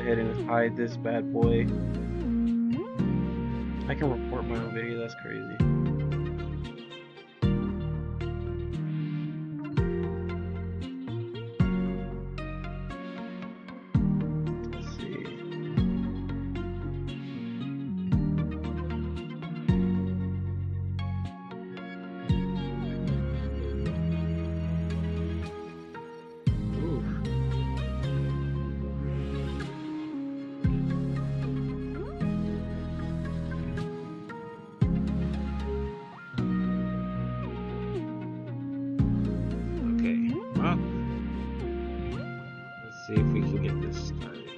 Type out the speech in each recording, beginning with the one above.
ahead and hide this bad boy. I can report my own video, that's crazy. Let's see. See if we can get this started.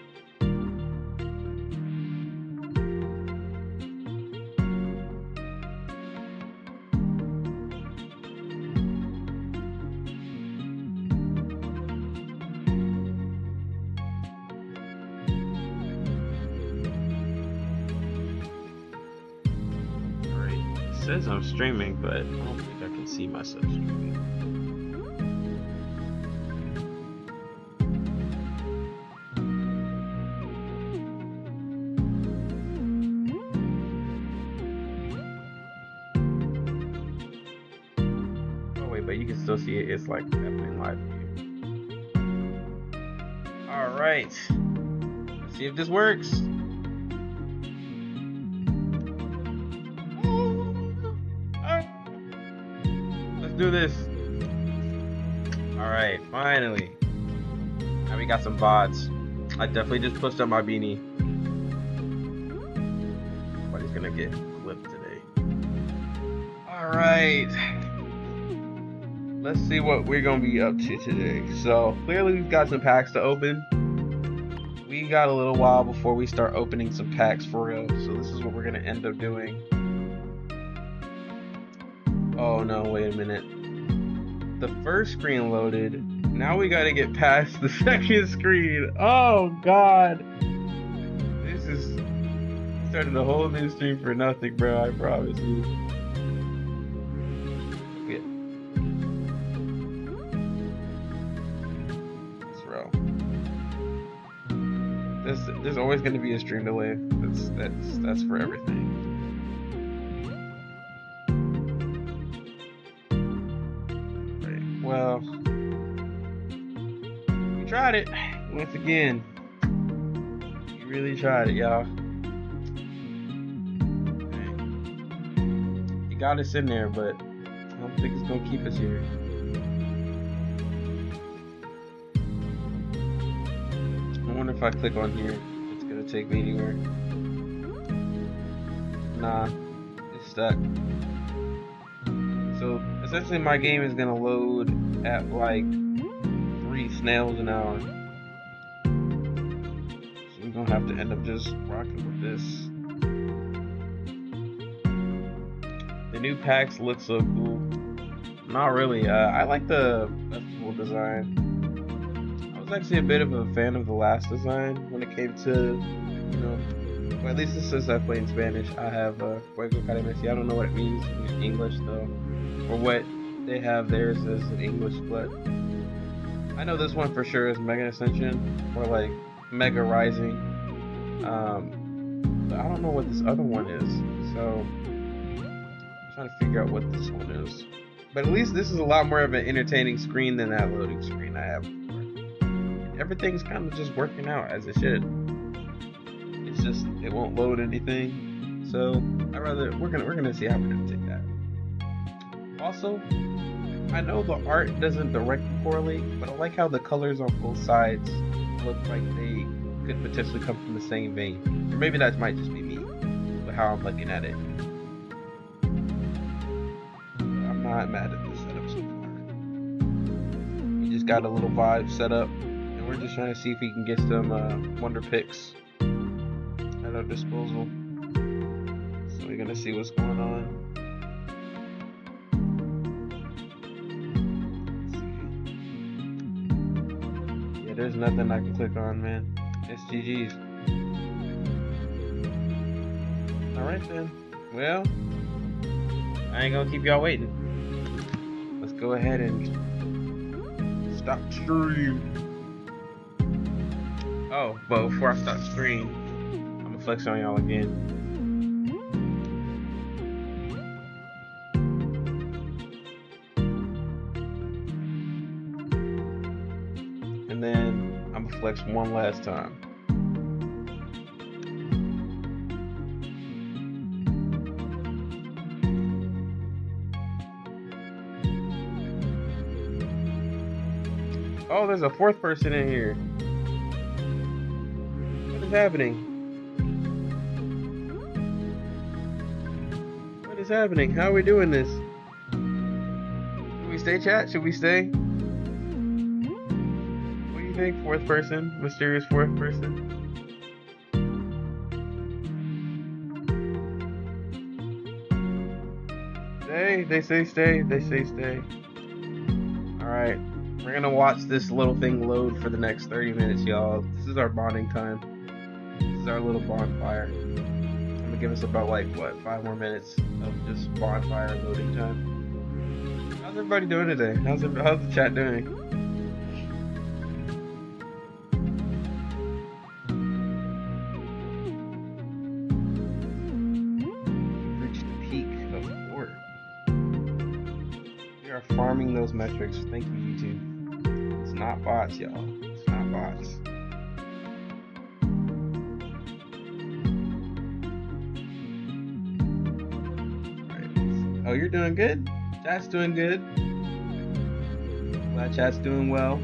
Alright, it says I'm streaming, but I don't think I can see myself streaming. But you can still see it. It's like happening live for you. All right, let's see if this works. Let's do this. All right, finally. Now we got some VODs. I definitely just pushed up my beanie. Nobody's gonna get clipped today. All right. Let's see what we're gonna be up to today. So clearly we've got some packs to open. We got a little while before we start opening some packs for real. So this is what we're gonna end up doing. Oh no, wait a minute. The first screen loaded. Now we gotta get past the second screen. Oh god. This is starting a whole new stream for nothing, bro. I promise you. There's always going to be a stream delay. That's for everything. Right. Well, we tried it once again. We really tried it, y'all. He got us in there, but I don't think it's gonna keep us here. I wonder if I click on here, it's gonna take me anywhere. Nah, it's stuck. So essentially my game is gonna load at like 3 snails an hour. So we're gonna have to end up just rocking with this. The new packs look so cool. Not really, I like the festival design. I was actually a bit of a fan of the last design when it came to, you know, well, at least this says I play in Spanish. I have Juego Carimesi. I don't know what it means in English though, or what they have theirs is in English, but I know this one for sure is Mega Ascension or like Mega Rising. But I don't know what this other one is, so I'm trying to figure out what this one is. But at least this is a lot more of an entertaining screen than that loading screen I have before. Everything's kind of just working out as it should. It's just it won't load anything. So we're gonna see how we're gonna take that. Also, I know the art doesn't directly correlate, but I like how the colors on both sides look like they could potentially come from the same vein. Or maybe that might just be me, but how I'm looking at it. I'm not mad at this setup so far. We just got a little vibe set up, and we're just trying to see if we can get some wonder picks at our disposal. So we're gonna see what's going on. Yeah, there's nothing I can click on, man. It's GG's. Alright then. Well, I ain't gonna keep y'all waiting. Let's go ahead and stop stream. Oh, but before I start the screen, I'm gonna flex on y'all again. And then I'm gonna flex one last time. Oh, there's a fourth person in here. What is happening? What is happening? How are we doing this? Should we stay, chat? Should we stay? What do you think? Fourth person? Mysterious fourth person? Stay? They say stay. They say stay. Alright. We're gonna watch this little thing load for the next 30 minutes, y'all. This is our bonding time. This is our little bonfire. I'm gonna give us about, like, what, 5 more minutes of just bonfire loading time. How's everybody doing today? How's the chat doing? We've reached the peak of 4. We are farming those metrics. Thank you, YouTube. It's not bots, y'all. It's not bots. Right. Oh, you're doing good? Chat's doing good. Glad chat's doing well.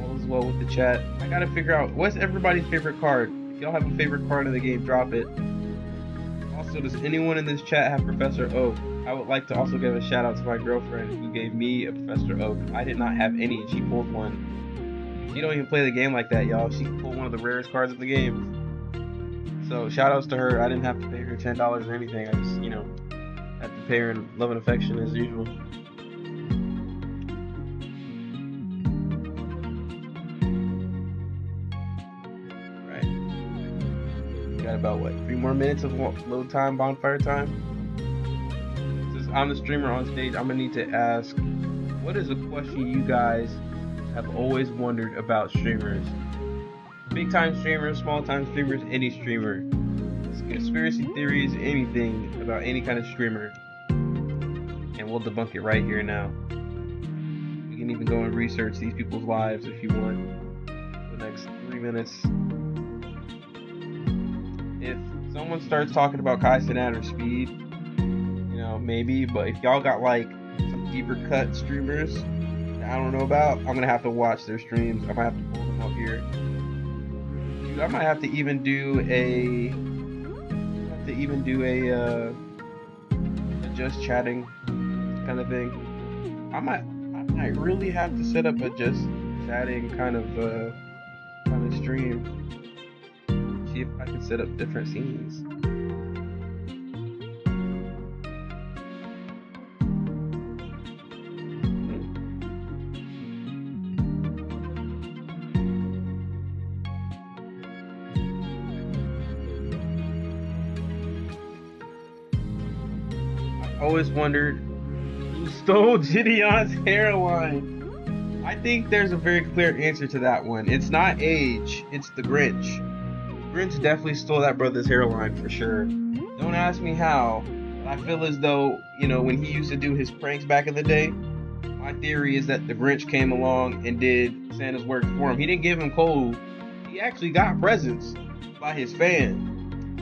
All is well with the chat. I gotta figure out, what's everybody's favorite card? If y'all have a favorite card in the game, drop it. Also, does anyone in this chat have Professor Oak? I would like to also give a shout out to my girlfriend who gave me a Professor Oak. I did not have any, and she pulled one. She don't even play the game like that, y'all. She pulled one of the rarest cards of the game. So shout outs to her. I didn't have to pay her $10 or anything. I just, had to pay her in love and affection as usual. Right. We got about, 3 more minutes of load time, bonfire time? I'm the streamer on stage. I'm gonna need to ask, what is a question you guys have always wondered about streamers? Big time streamers, small time streamers, any streamer. Conspiracy theories, anything about any kind of streamer. And we'll debunk it right here now. We can even go and research these people's lives if you want. For the next 3 minutes. If someone starts talking about Kai Cenat or Speed, maybe, but if y'all got some deeper cut streamers that I don't know about, I'm gonna have to watch their streams. I might have to pull them up here. Dude, I might have to even do a just chatting kind of thing. I might really have to set up a just chatting kind of stream. See if I can set up different scenes. Always wondered who stole Gideon's hairline. I think there's a very clear answer to that one. It's not age, it's the Grinch. Grinch definitely stole that brother's hairline for sure. Don't ask me how, but I feel as though, when he used to do his pranks back in the day, my theory is that the Grinch came along and did Santa's work for him. He didn't give him coal, he actually got presents by his fans.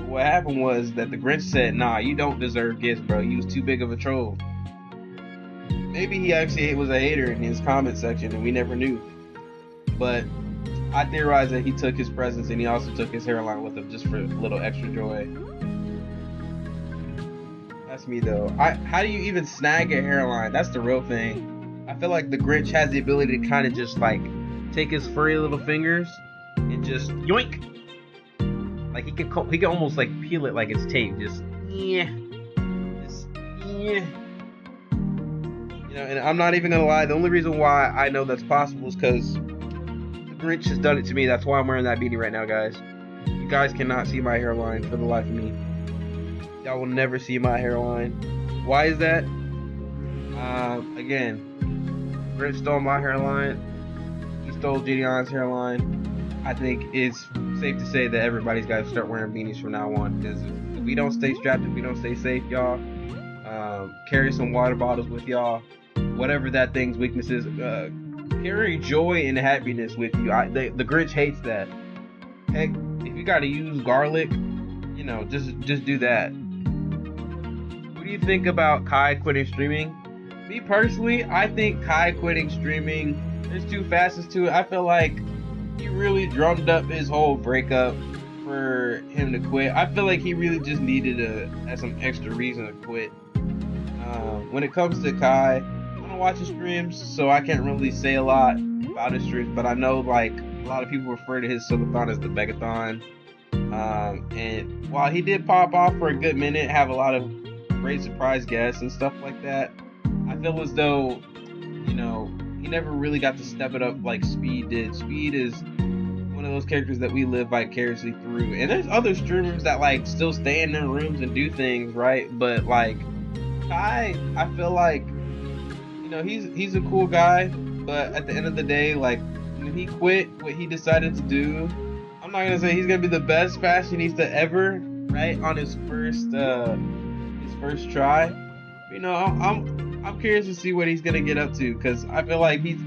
What happened was that the Grinch said, nah, you don't deserve gifts, bro. You was too big of a troll. Maybe he actually was a hater in his comment section and we never knew. But I theorize that he took his presents and he also took his hairline with him just for a little extra joy. That's me though. How do you even snag a hairline? That's the real thing. I feel like the Grinch has the ability to kind of just take his furry little fingers and just yoink. He can almost peel it like it's tape, just yeah. And I'm not even gonna lie. The only reason why I know that's possible is because the Grinch has done it to me. That's why I'm wearing that beanie right now, guys. You guys cannot see my hairline for the life of me. Y'all will never see my hairline. Why is that? Again, Grinch stole my hairline. He stole Gideon's hairline. I think it's safe to say that everybody's got to start wearing beanies from now on, because if we don't stay strapped, if we don't stay safe, y'all, carry some water bottles with y'all, whatever that thing's weakness is. Carry joy and happiness with you. The Grinch hates that. Heck, if you got to use garlic, you know, just do that. What do you think about Kai quitting streaming? Me personally, I think Kai quitting streaming, there's two facets to it. I feel like he really drummed up his whole breakup for him to quit. I feel like he really just needed some extra reason to quit. When it comes to Kai, I don't watch his streams, so I can't really say a lot about his streams, but I know like a lot of people refer to his subathon as the Megathon. And while he did pop off for a good minute, have a lot of great surprise guests and stuff like that, I feel as though, you know, he never really got to step it up like Speed did. Speed is one of those characters that we live vicariously through. And there's other streamers that like still stay in their rooms and do things, right? But like Kai, I feel like, you know, he's a cool guy, but at the end of the day, like when he quit what he decided to do, I'm not gonna say he's gonna be the best fashionista ever, right? On his first try. But, you know, I'm curious to see what he's gonna get up to, because I feel like he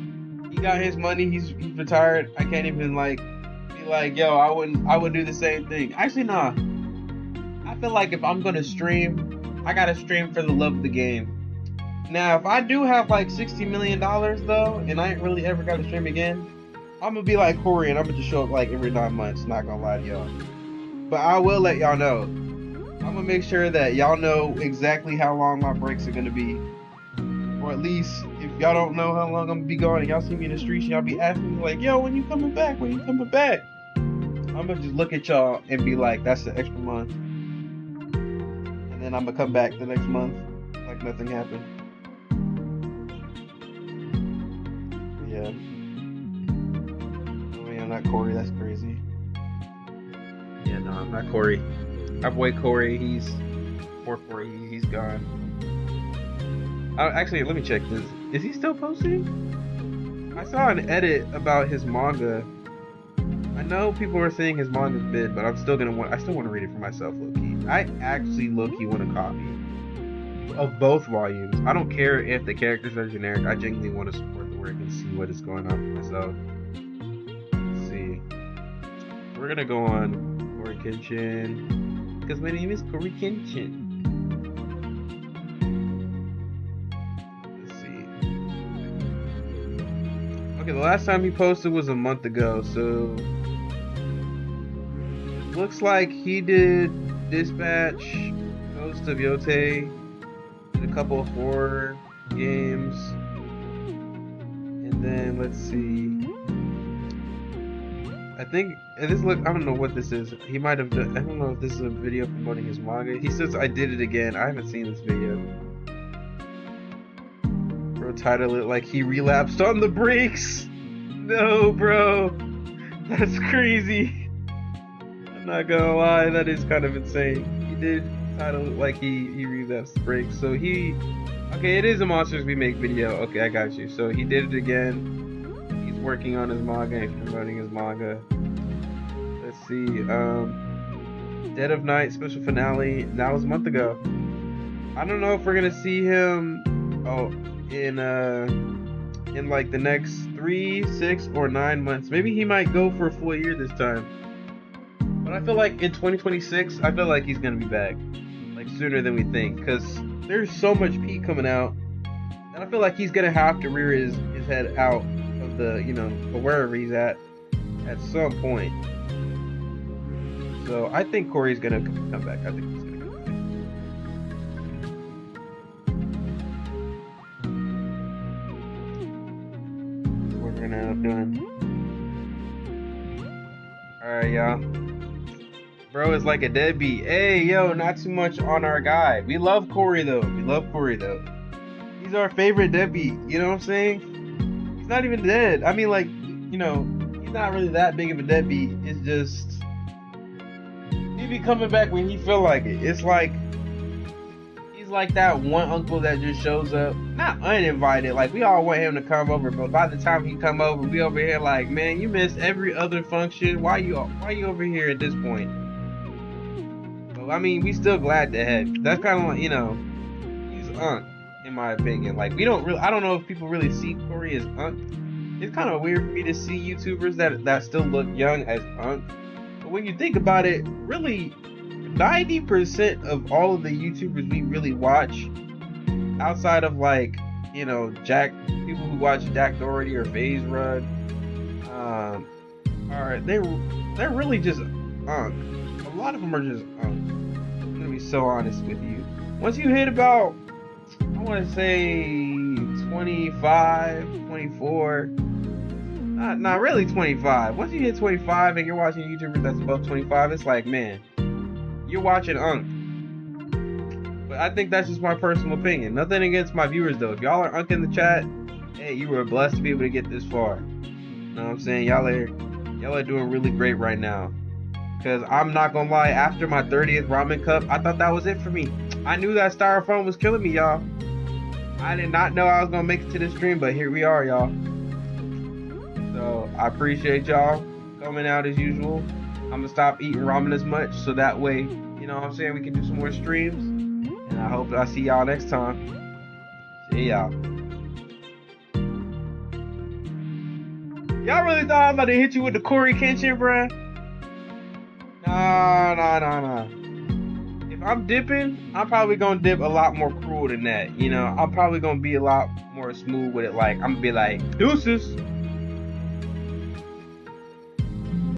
got his money, he's retired. I can't even like be like, yo, I would do the same thing. Actually, nah. I feel like if I'm gonna stream, I gotta stream for the love of the game. Now, if I do have like $60 million though, and I ain't really ever got to stream again, I'm gonna be like Corey, and I'm gonna just show up like every 9 months. Not gonna lie to y'all, but I will let y'all know. I'm gonna make sure that y'all know exactly how long my breaks are gonna be, or at least if y'all don't know how long I'm gonna be gone, and y'all see me in the streets, and y'all be asking me like, "Yo, when you coming back? When you coming back?" I'm gonna just look at y'all and be like, "That's the extra month," and then I'm gonna come back the next month like nothing happened. Yeah. Oh yeah, not Corey. That's crazy. Yeah, no, I'm not Corey. Our boy Corey, he's gone. Actually, let me check this. Is he still posting? I saw an edit about his manga. I know people were saying his manga's bid, but I still want to read it for myself, low-key. I actually low-key want a copy of both volumes. I don't care if the characters are generic. I genuinely want to support the work and see what is going on for myself. Let's see. We're gonna go on Corey Kenshin, because my name is Corey Kenshin. Let's see. Okay, the last time he posted was a month ago, so it looks like he did Dispatch, Ghost of Yote, did a couple of horror games, and then let's see. I think this look. I don't know what this is. He might have done. I don't know if this is a video promoting his manga. He says, "I did it again." I haven't seen this video. Bro, title it like he relapsed on the brakes. No, bro, that's crazy. I'm not gonna lie, that is kind of insane. He did title it like he relapsed the brakes. So he, okay, it is a Monsters We Make video. Okay, I got you. So he did it again. Working on his manga and promoting his manga. Let's see. Dead of Night special finale. That was a month ago. I don't know if we're gonna see him in like the next 3, 6, or 9 months. Maybe he might go for a full year this time. But I feel like in 2026, I feel like he's gonna be back, like sooner than we think, because there's so much Pete coming out, and I feel like he's gonna have to rear his head out of the, you know, or wherever he's at some point. So I think Corey's gonna come back. I think he's gonna come back. This is what we're gonna end up doing. Alright, y'all. Bro is like a deadbeat. Hey, yo, not too much on our guy. We love Corey though. He's our favorite deadbeat. You know what I'm saying? He's not even dead. I mean, like, you know, he's not really that big of a deadbeat. It's just he be coming back when he feel like it. It's like he's like that one uncle that just shows up, not uninvited. Like, we all want him to come over, but by the time he come over, we over here like, man, you missed every other function. Why you over here at this point? So, I mean, we still glad to have you. That's kind of like, you know, he's Unc, in my opinion. Like, I don't know if people really see Corey as Unc. It's kind of weird for me to see YouTubers that still look young as Unc. But when you think about it, really, 90% of all of the YouTubers we really watch, outside of like, you know, people who watch Jack Doherty or FaZe Rug, they're really just Unc. A lot of them are just Unc. I'm gonna be so honest with you. Once you hit about, I want to say 25, 24, not really 25. Once you hit 25 and you're watching YouTubers that's above 25, it's like, man, you're watching Unc. But I think that's just my personal opinion. Nothing against my viewers though. If y'all are Unc in the chat, hey, you were blessed to be able to get this far. You know what I'm saying? Y'all are doing really great right now. Cause I'm not gonna lie, after my 30th ramen cup, I thought that was it for me. I knew that styrofoam was killing me, y'all. I did not know I was gonna make it to this stream, but here we are, y'all. So I appreciate y'all coming out as usual. I'm gonna stop eating ramen as much, so that way, you know what I'm saying, we can do some more streams. And I hope I see y'all next time. See y'all. Y'all really thought I was about to hit you with the Corey Kenshin, bruh? Nah. If I'm dipping, I'm probably gonna dip a lot more cruel than that. You know, I'm probably gonna be a lot more smooth with it. Like, I'm gonna be like, deuces.